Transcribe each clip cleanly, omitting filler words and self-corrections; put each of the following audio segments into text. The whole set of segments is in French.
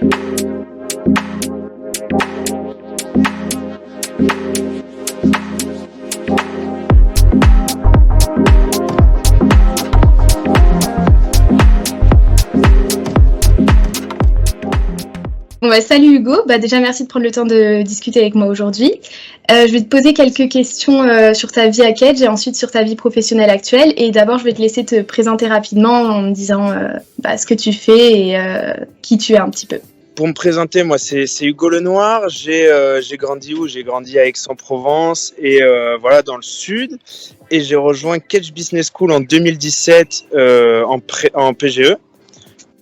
Bon, salut Hugo, déjà merci de prendre le temps de discuter avec moi aujourd'hui. Je vais te poser quelques questions sur ta vie à Kedge et ensuite sur ta vie professionnelle actuelle. Et d'abord, je vais te laisser te présenter rapidement en me disant ce que tu fais et qui tu es un petit peu. Pour me présenter, moi c'est Hugo Lenoir. J'ai grandi où? J'ai grandi à Aix-en-Provence et voilà dans le sud. Et j'ai rejoint Kedge Business School en 2017 en PGE.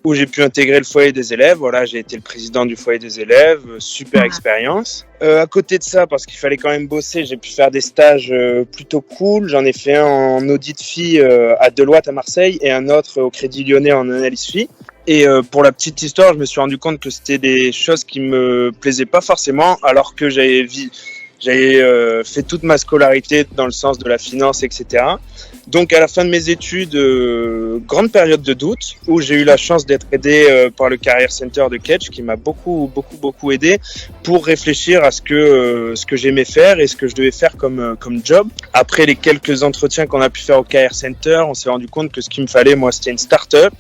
Où j'ai pu intégrer le foyer des élèves. Voilà, j'ai été le président du foyer des élèves, super expérience. À côté de ça, parce qu'il fallait quand même bosser, j'ai pu faire des stages plutôt cool. J'en ai fait un en audit FI à Deloitte à Marseille et un autre au Crédit Lyonnais en analyse FI. Et pour la petite histoire, je me suis rendu compte que c'était des choses qui me plaisaient pas forcément, alors que j'avais fait toute ma scolarité dans le sens de la finance, etc. Donc à la fin de mes études, grande période de doute, où j'ai eu la chance d'être aidé par le Career Center de Kedge, qui m'a beaucoup aidé pour réfléchir à ce que j'aimais faire et ce que je devais faire comme job. Après les quelques entretiens qu'on a pu faire au Career Center, on s'est rendu compte que ce qu'il me fallait, moi, c'était une start-up,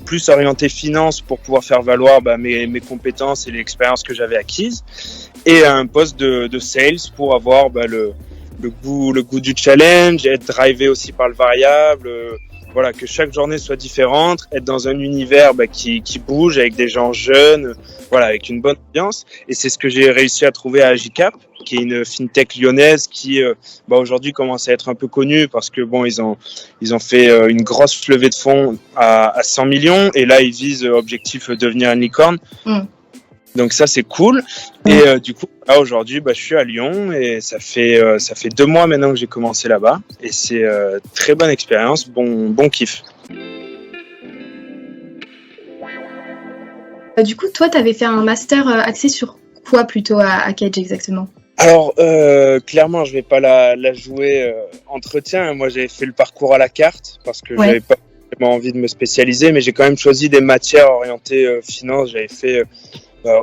plus orientée finance pour pouvoir faire valoir mes compétences et l'expérience que j'avais acquise, et un poste de sales pour avoir le goût du challenge, être drivé aussi par le variable, voilà, que chaque journée soit différente, être dans un univers qui bouge avec des gens jeunes, voilà, avec une bonne ambiance. Et c'est ce que j'ai réussi à trouver à Agicap, qui est une fintech lyonnaise qui aujourd'hui commence à être un peu connue parce que ils ont fait une grosse levée de fonds à 100 millions et là ils visent objectif devenir une licorne. Donc ça c'est cool. Et du coup là aujourd'hui je suis à Lyon et ça fait 2 mois maintenant que j'ai commencé là-bas et c'est très bonne expérience, bon kiff. Du coup, toi, tu avais fait un master axé sur quoi plutôt à Kedge exactement? Alors clairement je vais pas la jouer entretien. Moi j'avais fait le parcours à la carte parce que j'avais pas vraiment envie de me spécialiser, mais j'ai quand même choisi des matières orientées finance. J'avais fait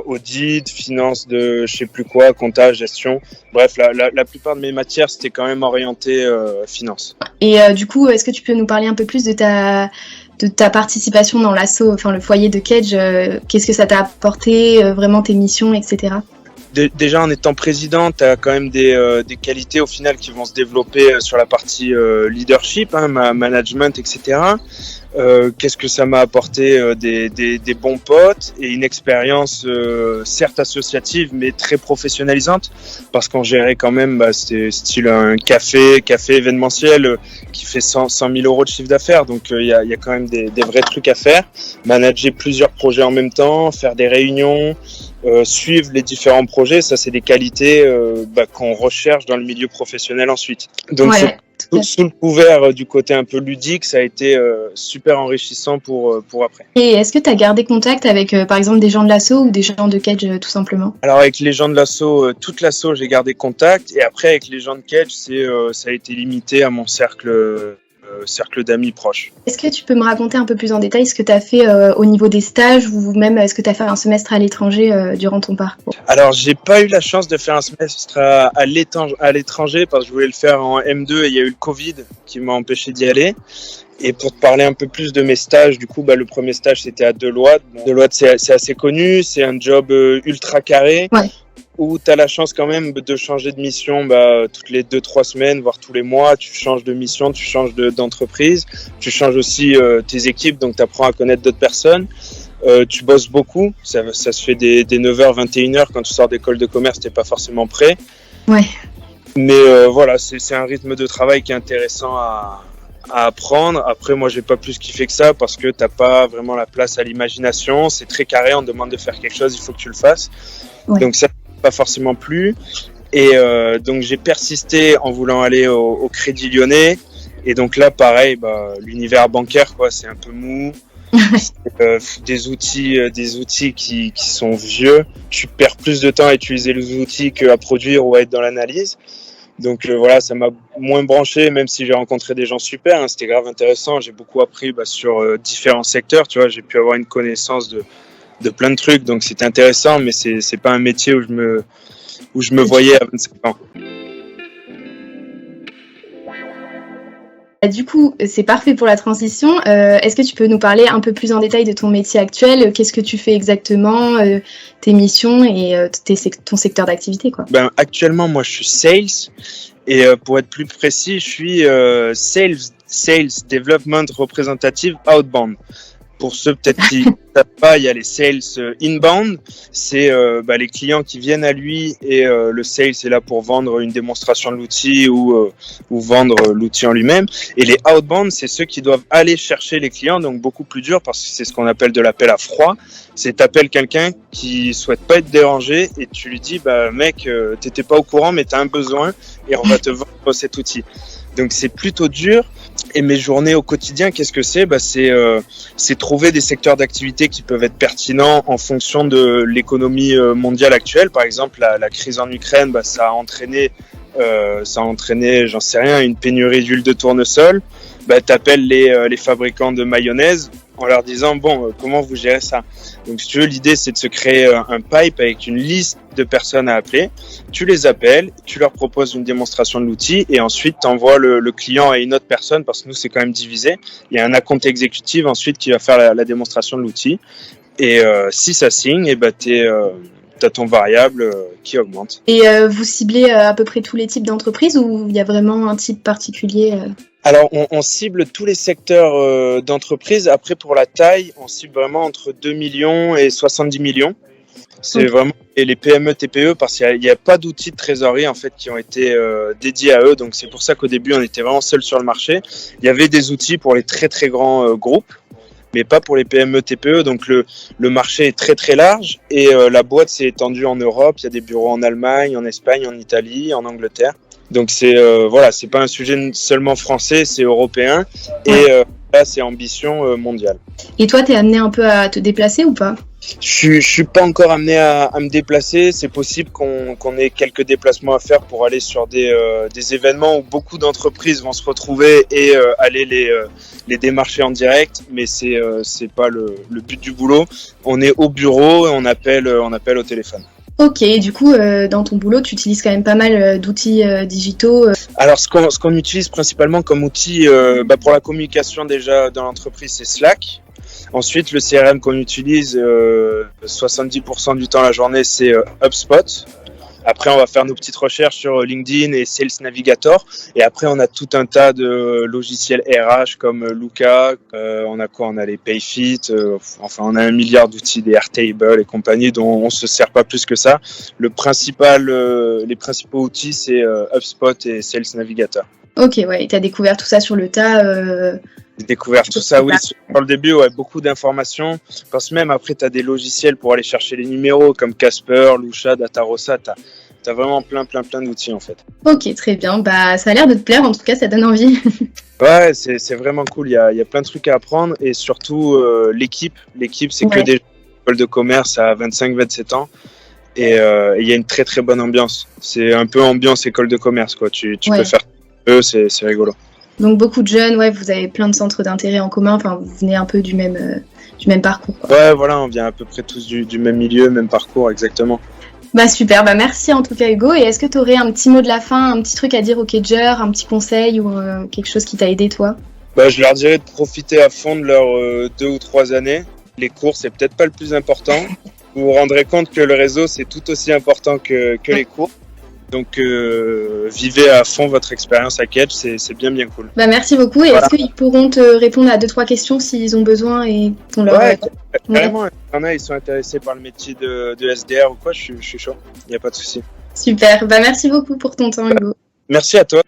audit, finance de je sais plus quoi, compta, gestion. Bref, la plupart de mes matières, c'était quand même orienté finance. Et du coup, est-ce que tu peux nous parler un peu plus de ta participation dans l'asso, enfin le foyer de Kedge, qu'est-ce que ça t'a apporté, vraiment tes missions, etc. Déjà en étant président, tu as quand même des qualités au final qui vont se développer sur la partie leadership, management, etc. Qu'est-ce que ça m'a apporté? Des bons potes et une expérience certes associative mais très professionnalisante parce qu'on gérait quand même c'était style un café événementiel qui fait 100 000 euros de chiffre d'affaires, donc il y a quand même des vrais trucs à faire, manager plusieurs projets en même temps, faire des réunions, suivre les différents projets, ça c'est des qualités qu'on recherche dans le milieu professionnel ensuite. Donc sous le couvert du côté un peu ludique, ça a été super enrichissant pour après. Et est-ce que tu as gardé contact avec par exemple des gens de l'asso ou des gens de Kedge tout simplement? Alors avec les gens de l'asso, toute l'asso j'ai gardé contact, et après avec les gens de Kedge ça a été limité à mon cercle d'amis proches. Est-ce que tu peux me raconter un peu plus en détail ce que tu as fait au niveau des stages ou même est-ce que tu as fait un semestre à l'étranger durant ton parcours? Alors, j'ai pas eu la chance de faire un semestre à l'étranger parce que je voulais le faire en M2 et il y a eu le Covid qui m'a empêché d'y aller. Et pour te parler un peu plus de mes stages, du coup, le premier stage c'était à Deloitte. Deloitte, c'est assez connu, c'est un job ultra carré. Ouais. Où tu as la chance quand même de changer de mission toutes les 2-3 semaines, voire tous les mois. Tu changes de mission, tu changes d'entreprise, tu changes aussi tes équipes, donc tu apprends à connaître d'autres personnes. Tu bosses beaucoup, ça se fait des 9h, 21h, quand tu sors d'école de commerce, t'es pas forcément prêt. Ouais. Mais voilà, c'est un rythme de travail qui est intéressant à apprendre. Après, moi, j'ai pas plus kiffé que ça parce que t'as pas vraiment la place à l'imagination. C'est très carré, on te demande de faire quelque chose, il faut que tu le fasses. Ouais. Donc ça pas forcément plu, et donc j'ai persisté en voulant aller au Crédit Lyonnais, et donc là pareil, l'univers bancaire c'est un peu mou. Des outils qui sont vieux, tu perds plus de temps à utiliser les outils qu'à produire ou à être dans l'analyse. Donc voilà, ça m'a moins branché, même si j'ai rencontré des gens super, c'était grave intéressant, j'ai beaucoup appris sur différents secteurs, tu vois, j'ai pu avoir une connaissance plein de trucs. Donc c'était intéressant, mais c'est pas un métier où je me voyais à 25 ans. Du coup, c'est parfait pour la transition. Est-ce que tu peux nous parler un peu plus en détail de ton métier actuel? Qu'est-ce que tu fais exactement, tes missions et ton secteur d'activité, quoi? Actuellement, moi, je suis sales et pour être plus précis, je suis sales development représentative outbound. Pour ceux peut-être qui ne savent pas, il y a les sales inbound, c'est les clients qui viennent à lui et le sales est là pour vendre une démonstration de l'outil ou vendre l'outil en lui-même. Et les outbound, c'est ceux qui doivent aller chercher les clients, donc beaucoup plus dur parce que c'est ce qu'on appelle de l'appel à froid. C'est t'appelles quelqu'un qui souhaite pas être dérangé et tu lui dis mec, t'étais pas au courant mais t'as un besoin et on va te vendre cet outil. Donc c'est plutôt dur. Et mes journées au quotidien, qu'est-ce que c'est? C'est trouver des secteurs d'activité qui peuvent être pertinents en fonction de l'économie mondiale actuelle. Par exemple, la crise en Ukraine, ça a entraîné, j'en sais rien, une pénurie d'huile de tournesol. T'appelles les fabricants de mayonnaise en leur disant comment vous gérez ça. Donc si tu veux, l'idée c'est de se créer un pipe avec une liste de personnes à appeler. Tu les appelles, tu leur proposes une démonstration de l'outil et ensuite tu envoies le client à une autre personne parce que nous c'est quand même divisé. Il y a un account exécutif ensuite qui va faire la démonstration de l'outil et si ça signe, t'as ton variable qui augmente. Et vous ciblez à peu près tous les types d'entreprises ou il y a vraiment un type particulier Alors, on cible tous les secteurs d'entreprise. Après, pour la taille, on cible vraiment entre 2 millions et 70 millions. C'est vraiment les PME, TPE, parce qu'il n'y a pas d'outils de trésorerie en fait qui ont été dédiés à eux. Donc, c'est pour ça qu'au début, on était vraiment seul sur le marché. Il y avait des outils pour les très, très grands groupes, mais pas pour les PME, TPE. Donc, le marché est très, très large et la boîte s'est étendue en Europe. Il y a des bureaux en Allemagne, en Espagne, en Italie, en Angleterre. Donc c'est pas un sujet seulement français, c'est européen et là c'est ambition mondiale. Et toi, t'es amené un peu à te déplacer ou pas? Je suis pas encore amené à me déplacer. C'est possible qu'on ait quelques déplacements à faire pour aller sur des événements où beaucoup d'entreprises vont se retrouver et aller les démarcher en direct. Mais c'est pas le but du boulot. On est au bureau et on appelle au téléphone. Ok, du coup, dans ton boulot, tu utilises quand même pas mal d'outils digitaux. Alors, ce qu'on utilise principalement comme outil pour la communication déjà dans l'entreprise, c'est Slack. Ensuite, le CRM qu'on utilise 70% du temps la journée, c'est HubSpot. Après, on va faire nos petites recherches sur LinkedIn et Sales Navigator. Et après, on a tout un tas de logiciels RH comme Luca. On a quoi? On a les Payfit. On a 1 milliard d'outils, des Airtable et compagnie dont on se sert pas plus que ça. Les principaux outils, c'est HubSpot et Sales Navigator. Ok, ouais. Et t'as découvert tout ça sur le tas J'ai découvert tout ça, oui, sur le début, beaucoup d'informations. Parce que même après, tu as des logiciels pour aller chercher les numéros comme Casper, Lusha, Datarosa. Tu as vraiment plein d'outils en fait. Ok, très bien. Ça a l'air de te plaire, en tout cas, ça donne envie. Ouais, c'est vraiment cool. Il y a plein de trucs à apprendre et surtout l'équipe. L'équipe, c'est que des écoles de commerce à 25-27 ans. Et il y a une très très bonne ambiance. C'est un peu ambiance école de commerce, quoi. Tu peux faire c'est rigolo. Donc beaucoup de jeunes, vous avez plein de centres d'intérêt en commun, vous venez un peu du même parcours, quoi. Ouais, voilà, on vient à peu près tous du même milieu, même parcours, exactement. Super, merci en tout cas Hugo. Et est-ce que tu aurais un petit mot de la fin, un petit truc à dire aux Kedgers, un petit conseil ou quelque chose qui t'a aidé toi? Je leur dirais de profiter à fond de leurs 2 ou 3 années. Les cours, c'est peut-être pas le plus important. Vous vous rendrez compte que le réseau, c'est tout aussi important que les cours. Donc, vivez à fond votre expérience à Kedge, c'est bien cool. Merci beaucoup. Et est-ce qu'ils pourront te répondre à 2-3 questions s'ils ont besoin et qu'on leur... Carrément. Il y en a, ils sont intéressés par le métier de SDR ou quoi, je suis chaud. Il n'y a pas de souci. Super. Merci beaucoup pour ton temps, Hugo. Merci à toi.